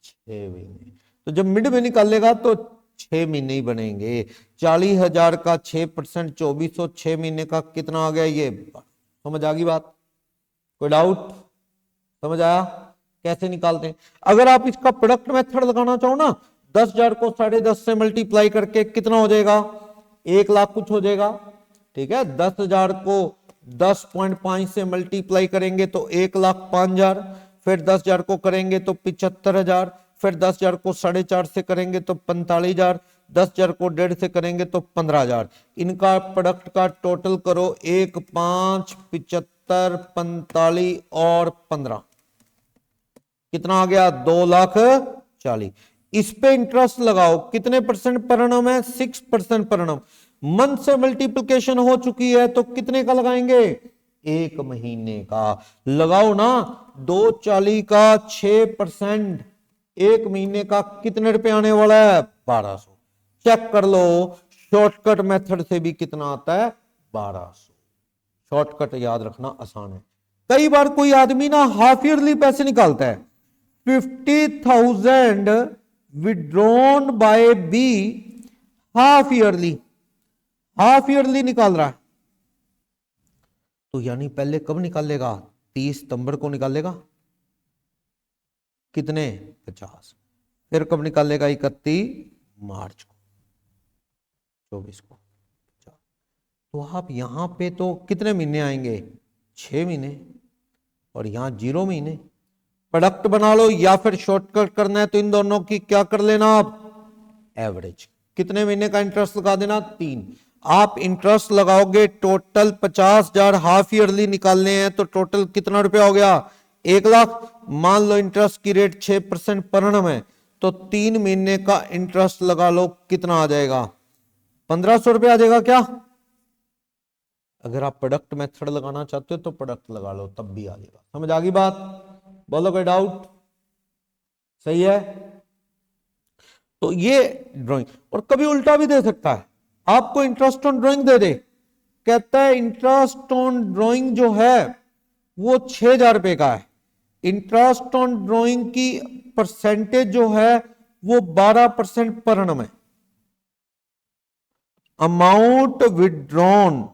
6 महीने। तो जब मिड में निकालेगा तो 6 महीने ही बनेंगे। 40,000 का 6%, 2400, 6 महीने का कितना आ गया? ये समझ आ गई बात? कोई डाउट? समझ आया कैसे निकालते हैं? अगर आप इसका प्रोडक्ट मेथड लगाना चाहो ना, 10,000 को 10.5 से मल्टीप्लाई करके कितना हो जाएगा? 1 लाख कुछ हो जाएगा। ठीक है, 10,000 को 10.5 से मल्टीप्लाई करेंगे तो 1,05,000, फिर 10,000 को करेंगे तो 75,000, फिर 10,000 को 4.5 से करेंगे तो 45,000, 10,000 को 1.5 से करेंगे तो 15,000। इनका प्रोडक्ट का टोटल करो, 1, 5, 75, 45 और 15, कितना आ गया? 2,40,000। इस पे इंटरेस्ट लगाओ, कितने परसेंट पर annum है? 6% पर annum। मंथ से मल्टीप्लिकेशन हो चुकी है तो कितने का लगाएंगे? एक महीने का। लगाओ ना, 240 का 6%, एक महीने का कितने रुपए आने वाला है? 1200। चेक कर लो, शॉर्टकट मेथड से भी कितना आता है? 1200। शॉर्टकट याद रखना आसान है। कई बार कोई आदमी ना हाफ ईयरली पैसे निकालता है, 50,000 withdrawn by B half yearly, half yearly निकाल रहा है, तो यानी पहले कब निकालेगा? 30 सितंबर को निकालेगा, कितने? 50। फिर कब निकालेगा? 31 मार्च को, 24 को। तो आप यहां पे तो कितने महीने आएंगे? 6 महीने, और यहां 0 महीने। प्रोडक्ट बना लो, या फिर शॉर्टकट करना है तो इन दोनों की क्या कर लेना आप? एवरेज। कितने महीने का इंटरेस्ट लगा देना? 3। आप इंटरेस्ट लगाओगे, टोटल 50,000 हाफ ईयरली निकालने हैं, तो टोटल कितना रुपया हो गया? 1,00,000। मान लो इंटरेस्ट की रेट 6% पर annum है, तो 3 महीने का इंटरेस्ट लगा लो, कितना आ जाएगा? 1,500 रुपया आ जाएगा क्या? अगर आप प्रोडक्ट मेथड लगाना चाहते हो तो प्रोडक्ट लगा लो, तब भी आ जाएगा। समझ आ गई बात? बोलो कोई डाउट? सही है। तो ये ड्राइंग, और कभी उल्टा भी दे सकता है, आपको इंटरेस्ट ऑन ड्राइंग दे दे, कहता है इंटरेस्ट ऑन ड्राइंग जो है वो 6,000 रुपए का है, इंटरेस्ट ऑन ड्राइंग की परसेंटेज जो है वो 12% पर annum है। Amount withdrawn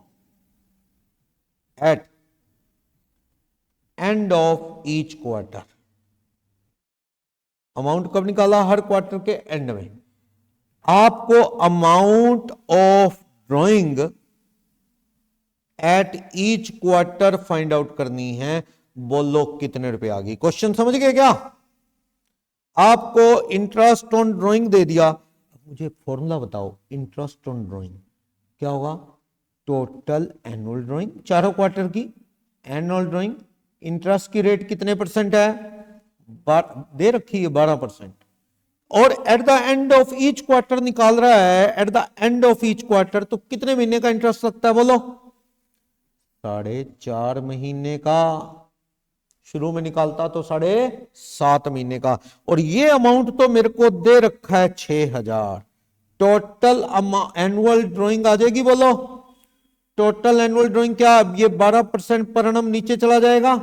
at end of each quarter. Amount कब निकाला? हर क्वार्टर के एंड में। आपको amount of drawing at each quarter find out करनी है। बोलो कितने रुपए आ गई? क्वेश्चन समझ गए क्या? आपको इंटरेस्ट ऑन ड्राइंग दे दिया, मुझे फॉर्मूला बताओ इंटरेस्ट ऑन ड्राइंग क्या होगा? टोटल एनुअल ड्राइंग, चारों क्वार्टर की एनुअल ड्राइंग, इंटरेस्ट की रेट कितने परसेंट है? दे रखी है 12%, और eight the end of each quarter निकाल रहा है, at the end of each quarter, तो कितने महीने का इंटरेस्ट लगता है? बोलो 4.5 महीने का। शुरू में निकालता तो 7.5 महीने का, और ये अमाउंट तो मेरे को दे रखा है 6,000। टोटल एनुअल ड्राइंग आ जाएगी, बोलो टोटल एनुअल ड्राइंग क्या? ये 12% पर annum नीचे चला जाएगा,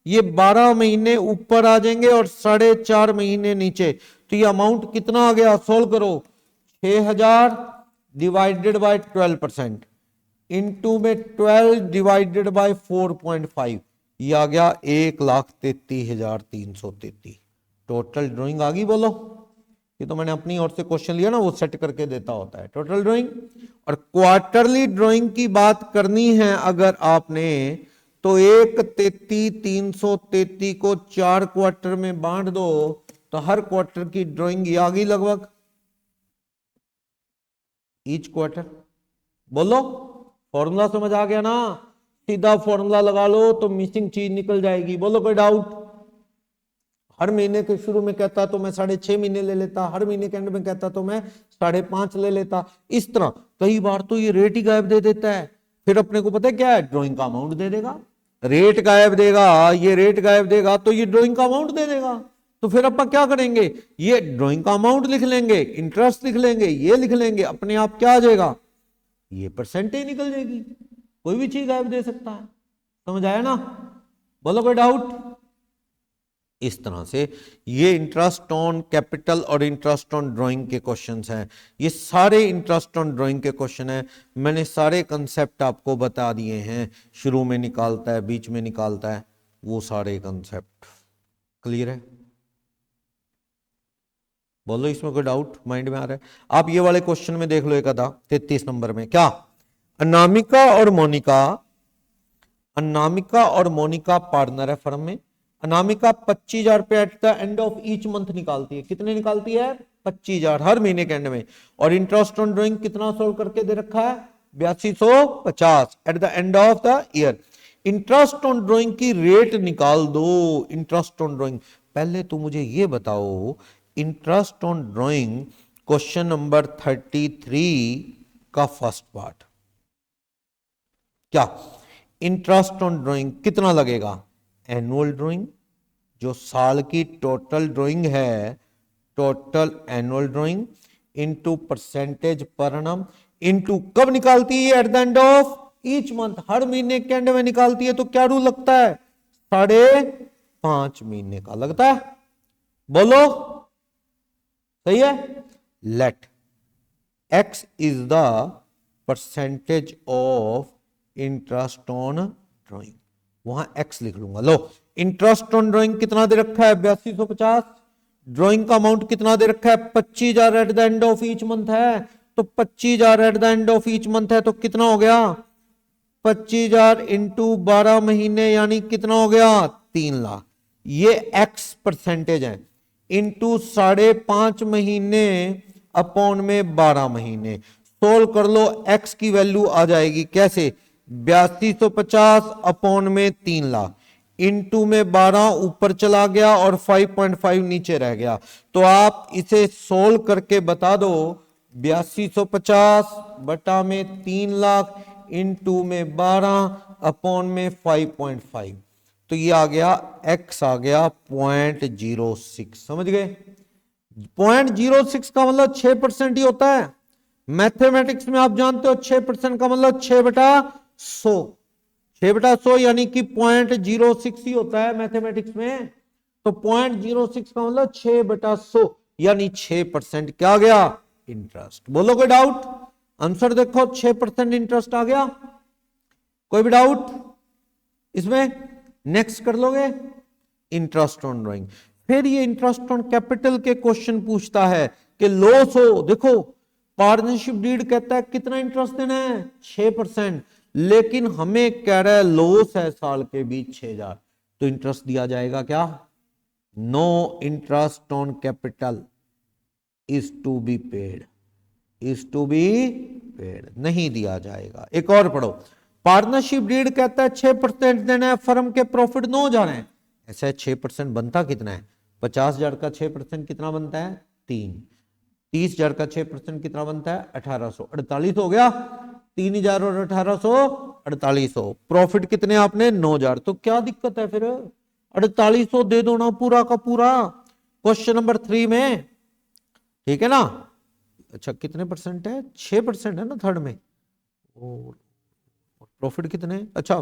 ये 12 महीने ऊपर आ जाएंगे और 4.5 महीने नीचे, तो ये अमाउंट कितना आ गया? सोल्व करो, 6,000 डिवाइडेड बाय 12%, इनटू में 12 डिवाइडेड बाय 4.5, ये आ गया 1,33,333। टोटल ड्राइंग आ गई, बोलो। ये तो मैंने अपनी ओर से क्वेश्चन लिया ना, वो सेट करके देता होता है टोटल ड्राइंग। और क्वार्टरली ड्राइंग की बात करनी है अगर आपने, तो 1,33,333 को 4 क्वार्टर में बांट दो, तो हर क्वार्टर की ड्राइंग आ गई लगभग, ईच क्वार्टर। बोलो फॉर्मूला समझ आ गया ना? सीधा फॉर्मूला लगा लो तो मिसिंग चीज निकल जाएगी। बोलो कोई डाउट? हर महीने के शुरू में कहता तो मैं 6.5 महीने ले लेता, हर महीने के एंड में कहता तो मैं 5.5 ले लेता। इस तरह कई बार तो ये रेट ही गायब दे देता है, फिर अपने को पता है क्या है? ड्राइंग का अमाउंट दे देगा। रेट गायब देगा, ये रेट गायब देगा तो ये ड्राइंग का अमाउंट दे देगा। तो फिर अपन क्या करेंगे? ये ड्राइंग का अमाउंट लिख लेंगे, इंटरेस्ट लिख लेंगे, ये लिख लेंगे, अपने आप क्या आ जाएगा? ये परसेंटेज निकल जाएगी। कोई भी चीज गायब दे सकता है। समझ आया ना? बोलो कोई डाउट? इस तरह से ये इंटरेस्ट ऑन कैपिटल और इंटरेस्ट ऑन ड्राइंग के क्वेश्चंस हैं। ये सारे इंटरेस्ट ऑन ड्राइंग के क्वेश्चन हैं। मैंने सारे कंसेप्ट आपको बता दिए हैं, शुरू में निकालता है, बीच में निकालता है, वो सारे कंसेप्ट क्लियर है? बोलो इसमें कोई डाउट माइंड में आ रहा है? आप ये वाले क्वेश्चन में देख लो, एक आधा 33 नंबर में क्या, अनामिका और मोनिका पार्टनर है फर्म में। अनामिका 25,000 रुपए eight the end of each month निकालती है। कितने निकालती है? 25,000 हर महीने के एंड में। और इंटरेस्ट ऑन ड्राइंग कितना सोल्व करके दे रखा है? 8250 eight the end of the year. Interest on drawing की रेट निकाल दो। इंटरेस्ट ऑन ड्राइंग, पहले तो मुझे ये बताओ, interest on drawing question number 33 का फर्स्ट पार्ट क्या, इंटरेस्ट ऑन ड्राइंग कितना लगेगा, एनुअल ड्राइंग जो साल की टोटल ड्राइंग है, total annual drawing into percentage per annum into कब निकालती है, at the end of each month, हर महीने के एंड में निकालती है। तो क्या रूल लगता है, 5.5 महीने का लगता है। बोलो सही है। Let x is the percentage of interest on drawing, वहां x लिख लूंगा। लो इंटरेस्ट ऑन ड्राइंग कितना दे रखा है, 8250। ड्राइंग का अमाउंट कितना दे रखा है, 25,000 eight the end of each month है। तो 25,000 eight the end of each month है, तो कितना हो गया, 25,000 इंटू 12 महीने यानी कितना हो गया, 3 लाख। ये x परसेंटेज है, इंटू 5.5 महीने अपॉन में 12 महीने। सोल्व कर लो, x की वैल्यू आ जाएगी कैसे, 8250 अपॉन में 3 लाख, इंटू में 12 ऊपर चला गया और 5.5 नीचे रह गया। तो आप इसे सोल्व करके बता दो, 8250 बटा में 3 लाख इंटू में 12 अपॉन में 5.5, तो ये आ गया x आ गया 0.06। समझ गए, 0.06 का मतलब 6% ही होता है। मैथमेटिक्स में आप जानते हो 6% का मतलब 6/100, 6/100 यानी कि 0.06 ही होता है मैथमेटिक्स में। तो 0.06 का मतलब 6/100 यानी 6% क्या आ गया, इंटरेस्ट। बोलो कोई डाउट, आंसर देखो 6% इंटरेस्ट आ गया। कोई भी डाउट इसमें, नेक्स्ट कर लोगे, इंटरेस्ट ऑन ड्राइंग। फिर ये इंटरेस्ट ऑन कैपिटल के क्वेश्चन पूछता है कि लॉस हो, देखो पार्टनरशिप डीड कहता है कितना इंटरेस्ट देना है, 6%, लेकिन हमें कह रहा है लॉस है साल के बीच 6,000, तो इंटरेस्ट दिया जाएगा क्या, no interest on capital is to be paid, is to be paid, नहीं दिया जाएगा। एक और पढ़ो, पार्टनरशिप डीड कहता है 6% देना है, फर्म के प्रॉफिट 9,000 है। ऐसा 6% बनता कितना है, 50,000 का 6% कितना बनता है, 3। 30,000 का 6% कितना बनता है, 1800, 48 हो गया। 3,000 और 1800, 4800। प्रॉफिट कितने आपने, 9,000। तो क्या दिक्कत है फिर, 4800 दे दो ना पूरा का पूरा, क्वेश्चन नंबर 3 में, ठीक है ना। अच्छा कितने परसेंट है, 6% है ना थर्ड में, और प्रॉफिट कितने, अच्छा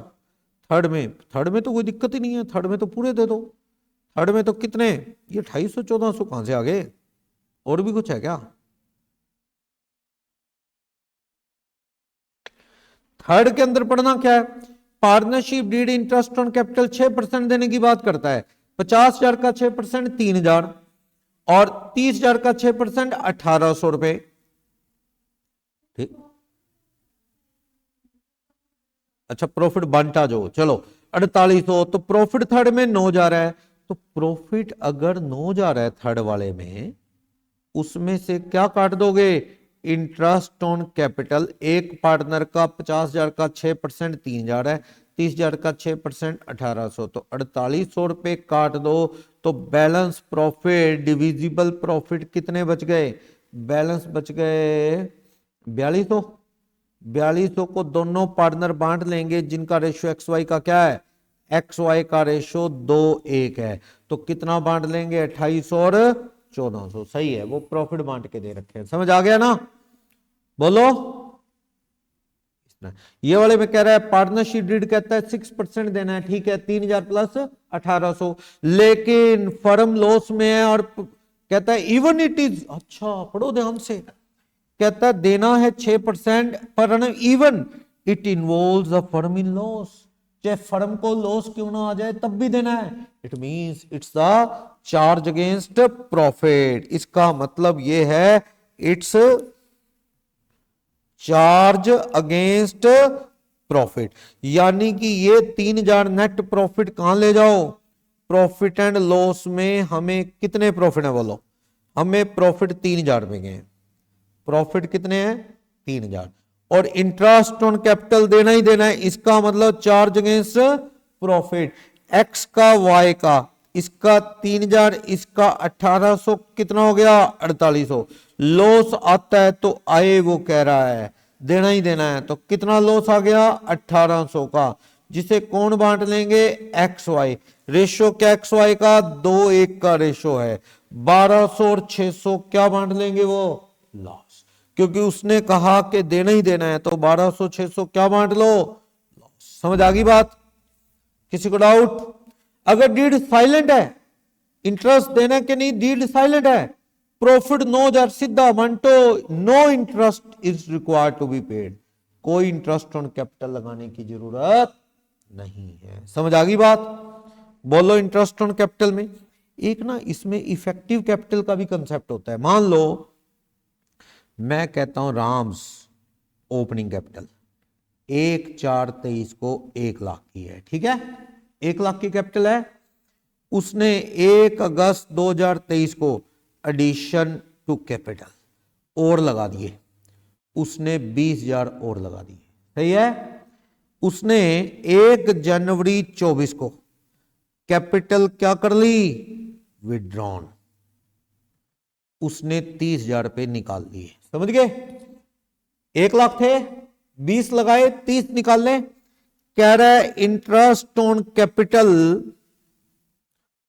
थर्ड में तो कोई दिक्कत ही नहीं है, थर्ड में तो पूरे दे दो। थर्ड में तो कितने, ये 250 1400 कहां से आ गए, और भी कुछ है क्या। थर्ड के अंदर पढ़ना क्या है, partnership deed interest on capital 6% देने की बात करता है। 50,000 का 6% 3,000 और 30,000 का 6% 1,800 रुपए, ठीक। अच्छा प्रॉफिट बांटा जो, चलो 4800, तो प्रॉफिट थर्ड में 9,000 है। तो प्रॉफिट अगर 9,000 है थर्ड वाले में, उसमें से क्या काट दोगे, इंटरेस्ट ऑन कैपिटल। एक पार्टनर का 50,000 का 6% 3,000 है, 30,000 का 6% 1,800, तो 4,800 रुपए काट दो। तो बैलेंस प्रॉफिट डिविजिबल प्रॉफिट कितने बच गए, बैलेंस बच गए 4,200। 4,200 को दोनों पार्टनर बांट लेंगे, जिनका रेशियो एक्स वाई का क्या है, एक्स वाई का रेशियो 2:1 है। तो कितना बांट लेंगे, 2,800 और 1,400। सही है, वो प्रॉफिट बांट के दे रखे हैं, समझ आ गया ना। बोलो, ये वाले में कह रहा है पार्टनरशिप डीड कहता है 6% देना है, ठीक है, 3,000 प्लस 1,800, लेकिन फर्म लॉस में है और कहता है इवन इट इज, अच्छा पढ़ो ध्यान से, कहता है देना है 6% पर annum even it involves a firm in loss, चाहे फर्म को लॉस क्यों ना आ जाए तब भी देना है। It means it's the charge against profit. इसका मतलब ये है इट्स चार्ज अगेंस्ट प्रॉफिट, यानी कि ये 3,000 नेट प्रॉफिट कहां ले जाओ, प्रॉफिट एंड लॉस में हमें कितने प्रॉफिट है बोलो, हमें प्रॉफिट 3,000 में गए, प्रॉफिट कितने हैं 3,000, और इंटरेस्ट ऑन कैपिटल देना ही देना है। इसका मतलब चार्ज अगेंस्ट प्रॉफिट, एक्स का वाई का, इसका 3,000 इसका 1,800 कितना हो गया 4,800। लॉस आता है तो आए, वो कह रहा है देना ही देना है, तो कितना लॉस आ गया 1,800 का। जिसे कौन बांट लेंगे, एक्स वाई। रेशो क्या एक्स वाई का, 2:1 का रेशो है। 1200 और 600 क्या बांट लेंगे, वो लॉस, क्योंकि उसने कहा कि देना ही देना है, तो 1200 600 क्या बांट लो, लॉस। समझ आ गई बात, किसी को डाउट? अगर डीड साइलेंट है, इंटरेस्ट देना कि नहीं, डीड साइलेंट है, प्रॉफिट 9,000 सीधा Manto, no interest is required to be paid, कोई इंटरेस्ट ऑन कैपिटल लगाने की जरूरत नहीं है। समझ आ गई बात? बोलो इंटरेस्ट ऑन कैपिटल में एक ना, इसमें इफेक्टिव कैपिटल का भी कंसेप्ट होता है। मान लो मैं कहता हूं राम्स ओपनिंग कैपिटल 1/4/23 को 1 लाख की है, ठीक है, 1 लाख की कैपिटल है। उसने 1 अगस्त 2023 को एडिशन टू कैपिटल और लगा दिए, उसने 20,000 और लगा दिए, सही है। उसने 1 जनवरी 24 को कैपिटल क्या कर ली, विड्रॉन, उसने 30,000 रुपए निकाल लिए। समझ गए? 1 लाख थे, 20 लगाए, 30 निकाल ले। कह रहा है इंटरेस्ट ऑन कैपिटल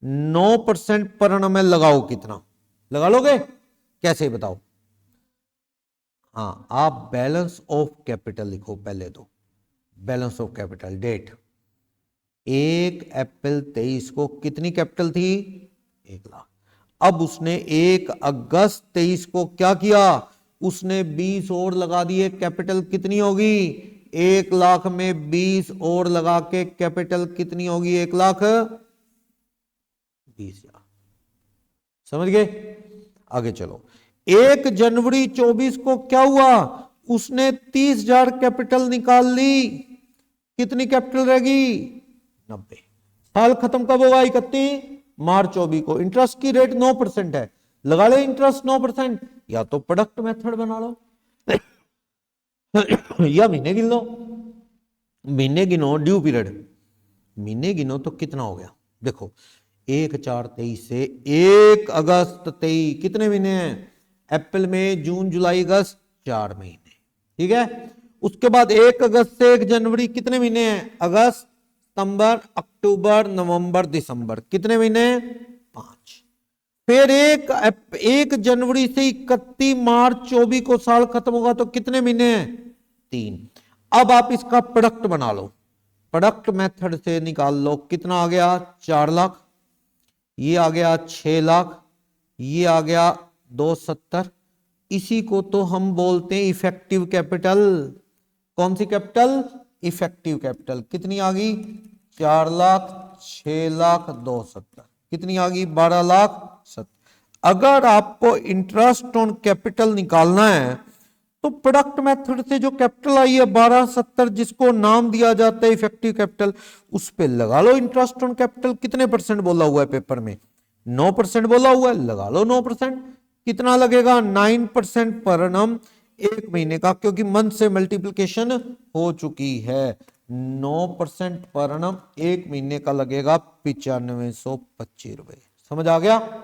9% पर annum में लगाओ, कितना लगा लोगे, कैसे बताओ? हाँ, आप बैलेंस ऑफ कैपिटल लिखो पहले, तो बैलेंस ऑफ कैपिटल डेट 1 अप्रैल 23 को कितनी कैपिटल थी, 1 लाख। अब उसने 1 अगस्त 23 को क्या किया, उसने 20 और लगा दिए, कैपिटल कितनी होगी, 1 लाख में 20 और लगा के कैपिटल कितनी होगी, 1,20,000। समझ गए? आगे चलो। 1 जनवरी 24 को क्या हुआ, उसने 30,000 कैपिटल निकाल ली, कितनी कैपिटल रहेगी, 90। साल खत्म कब होगा, 31 मार्च 24 को। इंटरेस्ट की रेट 9% है, लगा ले इंटरेस्ट 9%, या तो प्रोडक्ट मेथड बना लो या महीने गिन लो, महीने गिनो, ड्यू पीरियड महीने गिनो तो कितना हो गया, देखो 1/4/23 से 1 अगस्त 23 कितने महीने हैं, अप्रैल मई जून जुलाई अगस्त 4 महीने, ठीक है। उसके बाद 1 अगस्त से 1 जनवरी कितने महीने हैं, अगस्त सितंबर अक्टूबर नवंबर दिसंबर, कितने महीने, 5। फिर 1 जनवरी से 31 मार्च 24 को साल खत्म होगा तो कितने महीने हैं, 3। अब आप इसका प्रोडक्ट बना लो, प्रोडक्ट मेथड से निकाल लो, कितना आ गया, 4 लाख, ये आ गया 6 लाख, ये आ गया 270। इसी को तो हम बोलते हैं इफेक्टिव कैपिटल। कौन सी कैपिटल, इफेक्टिव कैपिटल। कितनी आ गई, 4 लाख, 6 लाख, 270, कितनी आ गई, 12 लाख 70। अगर आपको इंटरेस्ट ऑन कैपिटल निकालना है तो प्रोडक्ट मेथड से जो कैपिटल आई है 1270, जिसको नाम दिया जाता है इफेक्टिव कैपिटल, उस पे लगा लो इंटरेस्ट ऑन कैपिटल। कितने परसेंट बोला हुआ है पेपर में, 9% बोला हुआ है, लगा लो 9%। कितना लगेगा, 9% पर annum 1 महीने का, क्योंकि मंथ से मल्टीप्लिकेशन हो चुकी है। 9% पर annum 1 महीने का लगेगा 9525 रुपए। समझ आ गया?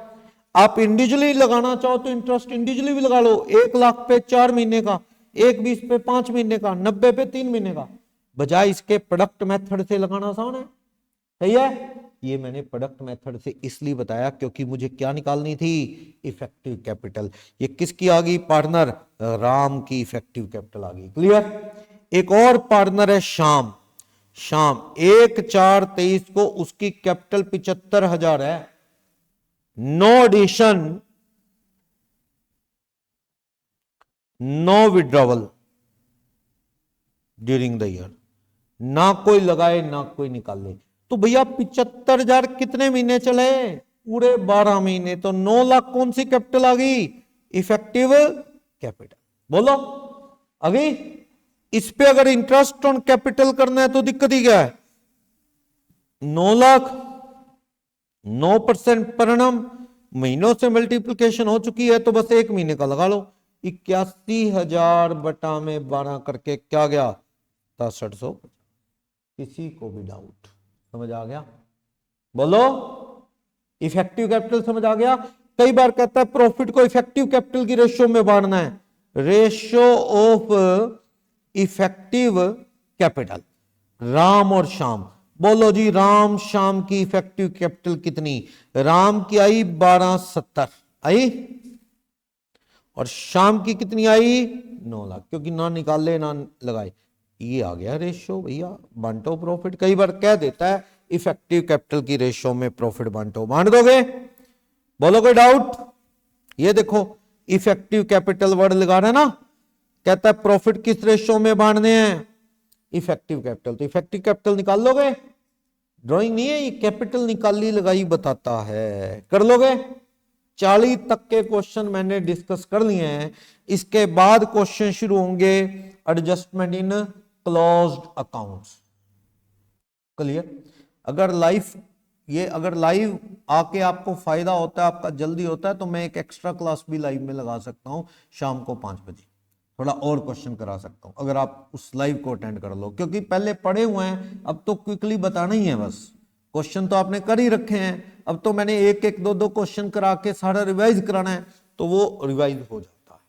आप इंडिविजुअली लगाना चाहो तो इंटरेस्ट इंडिविजुअली भी लगा लो, 1 लाख पे 4 महीने का, 1,20 पे 5 महीने का, 90 पे 3 महीने का, बजाय इसके प्रोडक्ट मेथड से लगाना आसान है। सही है? ये मैंने प्रोडक्ट मेथड से इसलिए बताया क्योंकि मुझे क्या निकालनी थी, इफेक्टिव कैपिटल। ये किसकी आ गई पार्टनर, राम की इफेक्टिव कैपिटल आ गई। क्लियर? एक और पार्टनर है श्याम। श्याम 1/4/23 को उसकी कैपिटल 75,000 है, no addition, no withdrawal during the year, ना कोई लगाए ना कोई निकाले। तो भैया 75,000 कितने महीने चले, पूरे 12 महीने, तो 9 लाख कौन सी कैपिटल आ गई, इफेक्टिव कैपिटल। बोलो आ गई? इस पे अगर इंटरेस्ट ऑन कैपिटल करना है तो दिक्कत ही क्या है, 9 लाख, 9% पर annum, महीनों से मल्टीप्लिकेशन हो चुकी है तो बस 1 महीने का लगा लो। 81,000 बटा में 12 करके क्या गया, 6700। किसी को भी डाउट? समझ आ गया? बोलो इफेक्टिव कैपिटल समझ आ गया? कई बार कहता है प्रॉफिट को इफेक्टिव कैपिटल की रेशियो में बांटना है, ratio of effective capital. Ram और श्याम। बोलो जी, राम श्याम की इफेक्टिव कैपिटल कितनी? राम की आई 1270 आई, और श्याम की कितनी आई? 9 लाख, क्योंकि ना निकाले ना लगाए। ये आ गया रेशियो भैया, बांटो प्रॉफिट। कई बार कह देता है इफेक्टिव कैपिटल की रेशियो में प्रॉफिट बांटो, बांट दोगे? बोलो कोई डाउट? ये देखो इफेक्टिव कैपिटल वर्ड लगा रहे ना, कहता है प्रॉफिट किस रेशियो में बांटने हैं? Effective capital. तो इफेक्टिव कैपिटल निकाल लोगे? ड्राइंग नहीं है ये, कैपिटल निकाली लगाई बताता है, कर लोगे? 40 तक के क्वेश्चन मैंने डिस्कस कर लिए हैं। इसके बाद क्वेश्चन शुरू होंगे adjustment in closed accounts. Clear? अगर लाइव आके आपको फायदा होता है, आपका जल्दी होता है, तो मैं एक एक्स्ट्रा क्लास भी लाइव में लगा सकता हूं शाम को 5 बजे, थोड़ा और क्वेश्चन करा सकता हूं अगर आप उस लाइव को अटेंड कर लो, क्योंकि पहले पढ़े हुए हैं, अब तो क्विकली बताना ही है बस। क्वेश्चन तो आपने कर ही रखे हैं, अब तो मैंने एक एक दो दो क्वेश्चन करा के सारा रिवाइज कराना है, तो वो रिवाइज हो जाता है।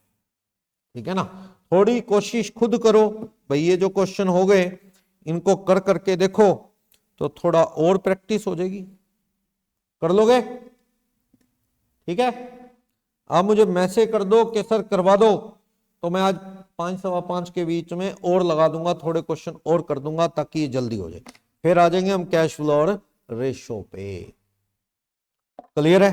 ठीक है ना? थोड़ी कोशिश खुद करो भाई, ये जो क्वेश्चन हो गए इनको कर करके देखो, तो थोड़ा और प्रैक्टिस हो जाएगी। कर लोगे? ठीक है? आप मुझे मैसेज कर दो कि सर करवा दो, तो मैं आज 5 सवा 5 के बीच में और लगा दूंगा, थोड़े क्वेश्चन और कर दूंगा ताकि ये जल्दी हो जाए। फिर आ जाएंगे हम कैश फ्लो और रेशो पे। क्लियर है?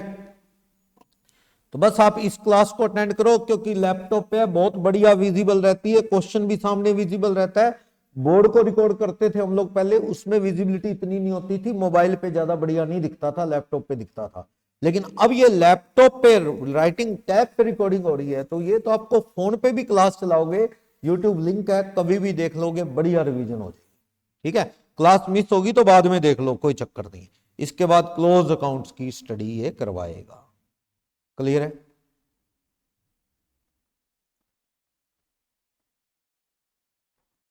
तो बस आप इस क्लास को अटेंड करो, क्योंकि लैपटॉप पे बहुत बढ़िया विजिबल रहती है, क्वेश्चन भी सामने विजिबल रहता है। बोर्ड को रिकॉर्ड करते थे हम लोग पहले, उसमें विजिबिलिटी इतनी नहीं होती थी, मोबाइल पे ज्यादा बढ़िया नहीं दिखता था, लैपटॉप पे दिखता था। लेकिन अब ये लैपटॉप पे राइटिंग टैब पे रिकॉर्डिंग हो रही है, तो ये तो आपको फोन पे भी क्लास चलाओगे, यूट्यूब लिंक है, कभी भी देख लोगे, बढ़िया रिवीजन हो जाएगी। ठीक है? क्लास मिस होगी तो बाद में देख लो, कोई चक्कर नहीं। इसके बाद क्लोज अकाउंट्स की स्टडी ये करवाएगा। क्लियर है?